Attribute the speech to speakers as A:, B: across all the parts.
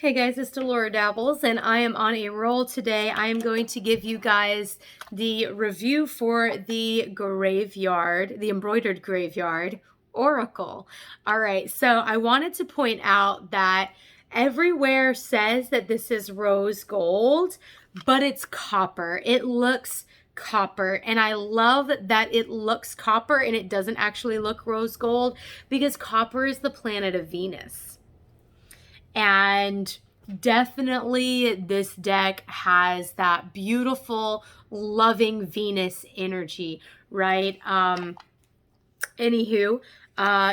A: Hey guys, it's Delora Dabbles, and I am on a roll today. I am going to give you guys the review for the graveyard, the Embroidered Graveyard Oracle. All right, so I wanted to point out that everywhere says that this is rose gold, but it's copper. It looks copper, and I love that it looks copper and it doesn't actually look rose gold, because copper is the planet of Venus. And definitely this deck has that beautiful, loving Venus energy, right? Anywho,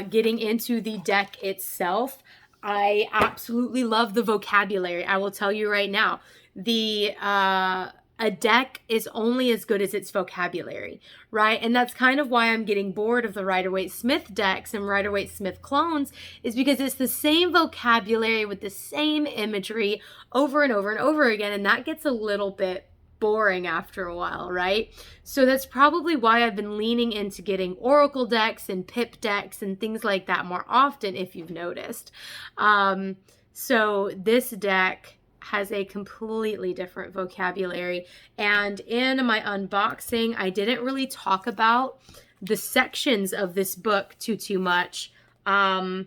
A: getting into the deck itself, I absolutely love the vocabulary. I will tell you right now, a deck is only as good as its vocabulary, right? And that's kind of why I'm getting bored of the Rider-Waite-Smith decks and Rider-Waite-Smith clones, is because it's the same vocabulary with the same imagery over and over and over again, and that gets a little bit boring after a while, right? So that's probably why I've been leaning into getting oracle decks and pip decks and things like that more often, if you've noticed. So this deck has a completely different vocabulary, and in my unboxing I didn't really talk about the sections of this book too much. No,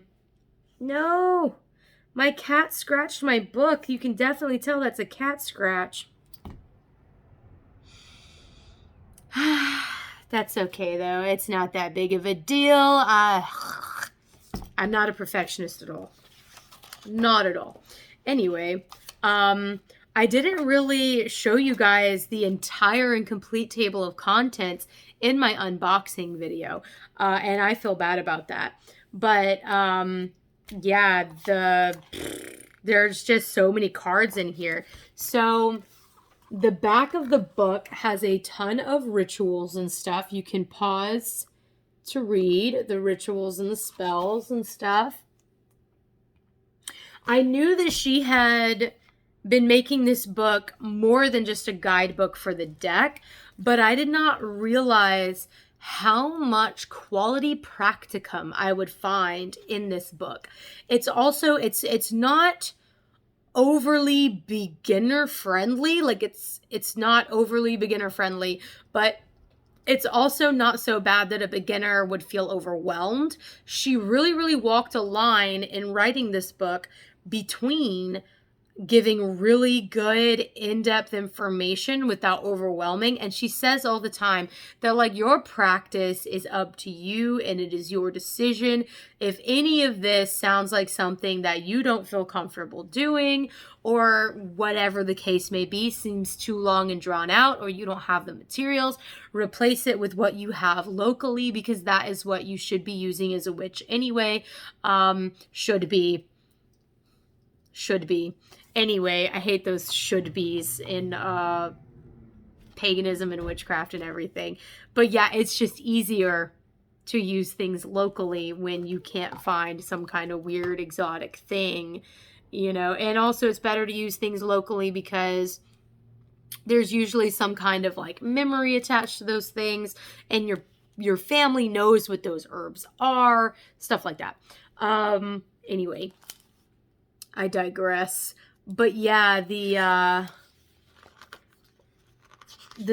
A: my cat scratched my book. You can definitely tell that's a cat scratch. That's okay though, it's not that big of a deal. I'm not a perfectionist at all, not at all. Anyway, I didn't really show you guys the entire and complete table of contents in my unboxing video, and I feel bad about that. But yeah, there's just so many cards in here. So the back of the book has a ton of rituals and stuff. You can pause to read the rituals and the spells and stuff. I knew that she had been making this book more than just a guidebook for the deck, but I did not realize how much quality practicum I would find in this book. It's also, it's not overly beginner friendly. Like it's not overly beginner friendly, but it's also not so bad that a beginner would feel overwhelmed. She really walked a line in writing this book between giving really good in-depth information without overwhelming. And she says all the time that, like, your practice is up to you and it is your decision. If any of this sounds like something that you don't feel comfortable doing, or whatever the case may be, seems too long and drawn out, or you don't have the materials, replace it with what you have locally, because that is what you should be using as a witch anyway. Should be. Anyway, I hate those should be's in paganism and witchcraft and everything. But yeah, it's just easier to use things locally when you can't find some kind of weird exotic thing, you know. And also it's better to use things locally because there's usually some kind of like memory attached to those things, and your family knows what those herbs are, stuff like that. Anyway, I digress. But yeah, the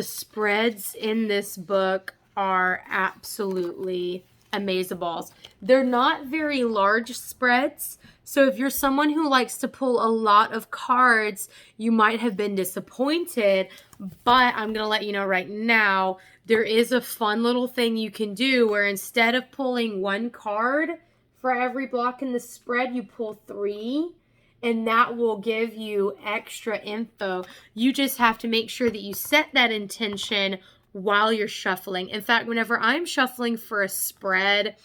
A: spreads in this book are absolutely amazeballs. They're not very large spreads, so if you're someone who likes to pull a lot of cards, you might have been disappointed. But I'm gonna let you know right now, there is a fun little thing you can do where instead of pulling one card for every block in the spread, you pull 3. And that will give you extra info. You just have to make sure that you set that intention while you're shuffling. In fact, whenever I'm shuffling for a spread,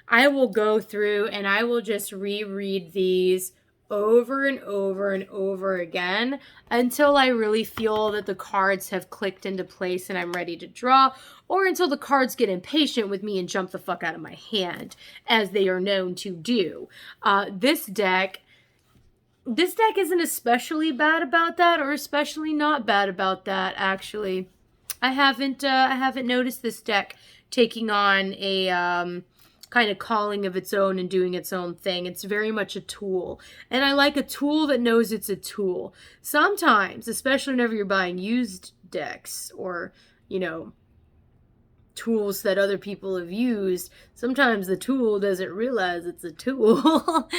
A: I will go through and I will just reread these over and over and over again until I really feel that the cards have clicked into place and I'm ready to draw, or until the cards get impatient with me and jump the fuck out of my hand, as they are known to do. This deck isn't especially bad about that, or especially not bad about that, actually. I haven't noticed this deck taking on a kind of calling of its own and doing its own thing. It's very much a tool. And I like a tool that knows it's a tool. Sometimes, especially whenever you're buying used decks or, tools that other people have used, sometimes the tool doesn't realize it's a tool.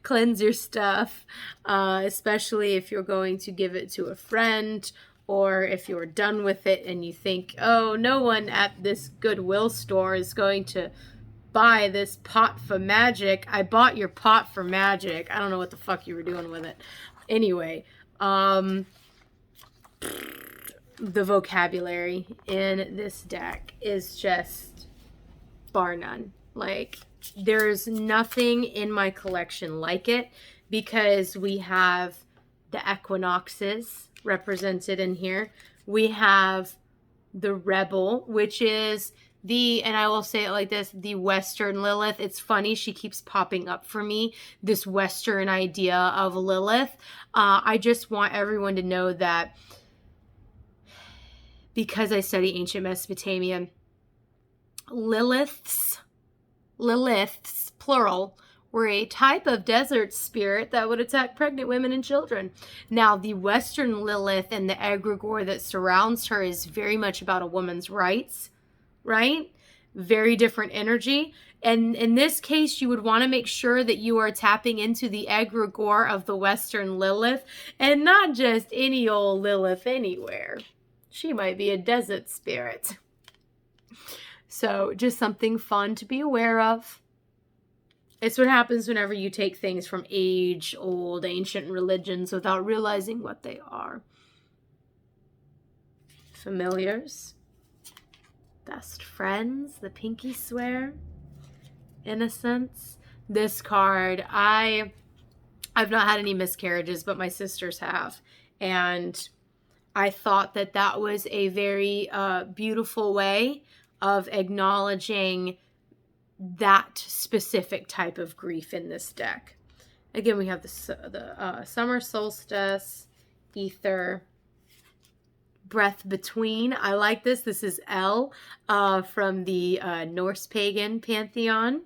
A: Cleanse your stuff, especially if you're going to give it to a friend, or if you're done with it and you think, oh, no one at this Goodwill store is going to buy this pot for magic. I bought your pot for magic. I don't know what the fuck you were doing with it. Anyway, the vocabulary in this deck is just bar none. Like, there's nothing in my collection like it, because we have the equinoxes represented in here. We have the rebel, which is and I will say it like this, the Western Lilith. It's funny, she keeps popping up for me, this Western idea of Lilith. I just want everyone to know that, because I study ancient Mesopotamia, Liliths, plural, were a type of desert spirit that would attack pregnant women and children. Now, the Western Lilith and the egregore that surrounds her is very much about a woman's rights, right? Very different energy. And in this case, you would want to make sure that you are tapping into the egregore of the Western Lilith, and not just any old Lilith anywhere. She might be a desert spirit. So just something fun to be aware of. It's what happens whenever you take things from age-old ancient religions without realizing what they are. Familiars. Best friends. The pinky swear. Innocence. This card, I've not had any miscarriages, but my sisters have. And I thought that was a very beautiful way of acknowledging that specific type of grief in this deck. Again, we have the summer solstice, ether, breath between. I like this. This is El from the Norse pagan pantheon.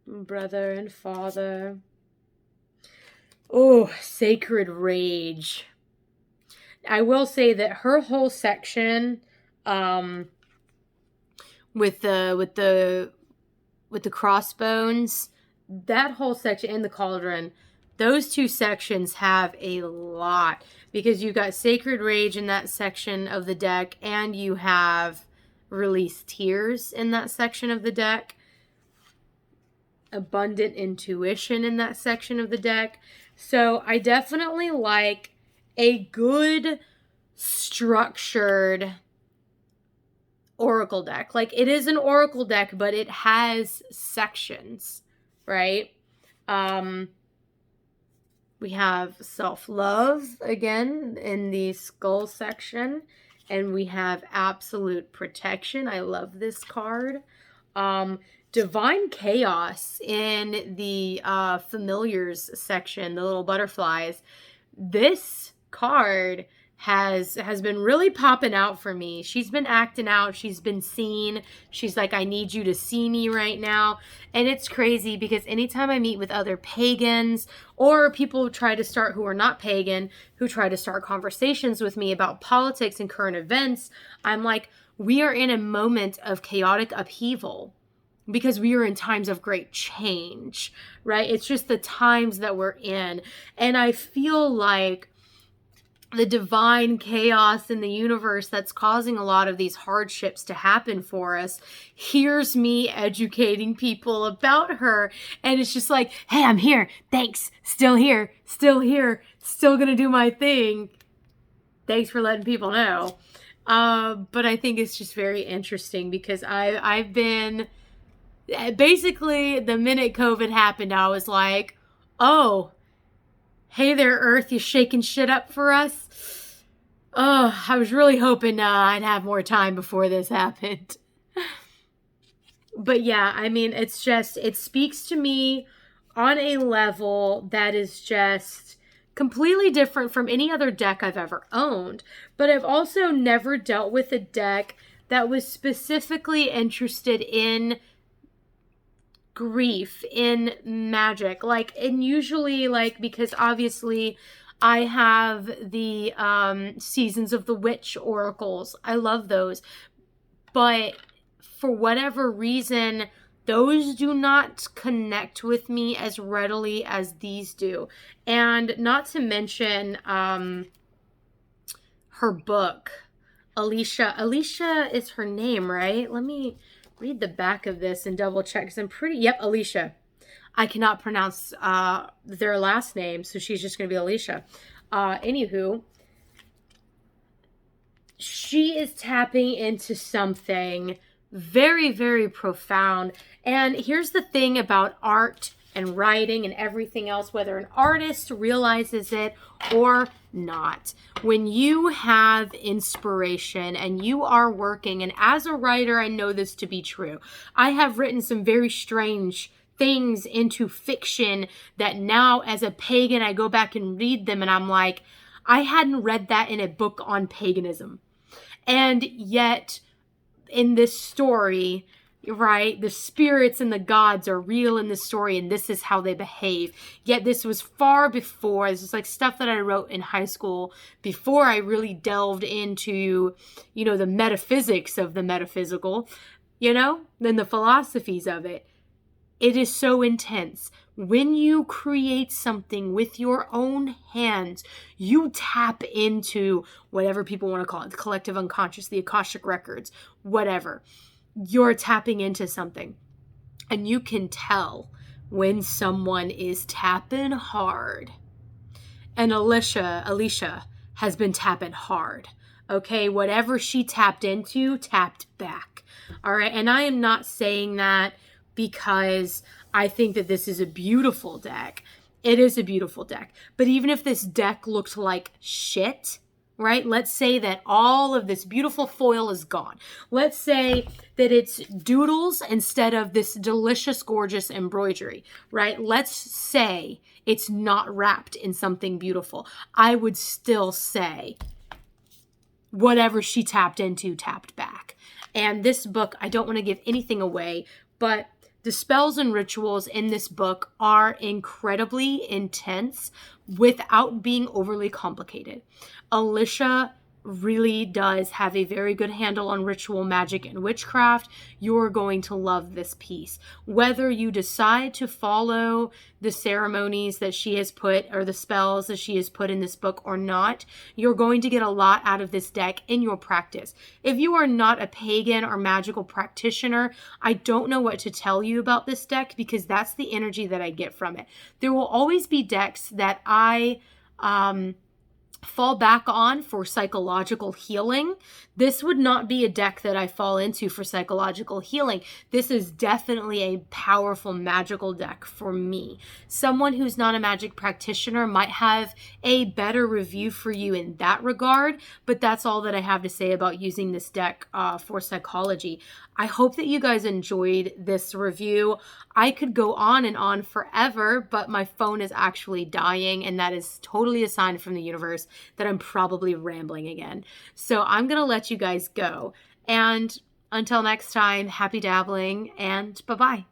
A: Brother and father. Oh, Sacred Rage. I will say that her whole section, with the crossbones, that whole section, and the cauldron, those two sections have a lot, because you've got Sacred Rage in that section of the deck, and you have Release Tears in that section of the deck. Abundant Intuition in that section of the deck. So I definitely like a good structured oracle deck. Like, it is an oracle deck, but it has sections, right? We have self-love again in the skull section, and we have absolute protection. I love this card. Divine Chaos in the familiars section, the little butterflies. This card has been really popping out for me. She's been acting out. She's been seen. She's like, I need you to see me right now. And it's crazy, because anytime I meet with other pagans, or people who are not pagan, who try to start conversations with me about politics and current events, I'm like, we are in a moment of chaotic upheaval, because we are in times of great change, right? It's just the times that we're in. And I feel like the divine chaos in the universe that's causing a lot of these hardships to happen for us hears me educating people about her. And it's just like, hey, I'm here. Thanks. Still here. Still gonna do my thing. Thanks for letting people know. But I think it's just very interesting, because I've been... Basically, the minute COVID happened, I was like, oh, hey there, Earth, you shaking shit up for us? Oh, I was really hoping I'd have more time before this happened. But yeah, I mean, it speaks to me on a level that is just completely different from any other deck I've ever owned. But I've also never dealt with a deck that was specifically interested in grief, in magic. Like, and usually, like, because obviously I have the Seasons of the Witch oracles. I love those. But for whatever reason, those do not connect with me as readily as these do. And not to mention her book, Alicia. Alicia is her name, right? Let me read the back of this and double check, because I'm pretty... Yep, Alicia. I cannot pronounce their last name, so she's just going to be Alicia. Anywho, she is tapping into something very, very profound. And here's the thing about art and writing and everything else, whether an artist realizes it or not. When you have inspiration and you are working, and as a writer, I know this to be true. I have written some very strange things into fiction that now, as a pagan, I go back and read them and I'm like, I hadn't read that in a book on paganism. And yet, in this story, right, the spirits and the gods are real in this story, and this is how they behave. Yet this was far before. This is like stuff that I wrote in high school before I really delved into, you know, the metaphysics of the metaphysical, you know, then the philosophies of it. It is so intense. When you create something with your own hands, you tap into whatever people want to call it, the collective unconscious, the Akashic records, whatever. You're tapping into something. And you can tell when someone is tapping hard. And Alicia has been tapping hard. Okay, whatever she tapped into, tapped back. All right, and I am not saying that because I think that this is a beautiful deck. It is a beautiful deck. But even if this deck looked like shit, right? Let's say that all of this beautiful foil is gone. Let's say that it's doodles instead of this delicious, gorgeous embroidery, right? Let's say it's not wrapped in something beautiful. I would still say whatever she tapped into, tapped back. And this book, I don't want to give anything away, but the spells and rituals in this book are incredibly intense without being overly complicated. Alicia really does have a very good handle on ritual magic and witchcraft. You're going to love this piece. Whether you decide to follow the ceremonies that she has put, or the spells that she has put in this book or not, you're going to get a lot out of this deck in your practice. If you are not a pagan or magical practitioner, I don't know what to tell you about this deck, because that's the energy that I get from it. There will always be decks that I fall back on for psychological healing. This would not be a deck that I fall into for psychological healing. This is definitely a powerful magical deck for me. Someone who's not a magic practitioner might have a better review for you in that regard, but that's all that I have to say about using this deck for psychology. I hope that you guys enjoyed this review. I could go on and on forever, but my phone is actually dying, and that is totally a sign from the universe that I'm probably rambling again. So I'm going to let you guys go. And until next time, happy dabbling, and bye-bye.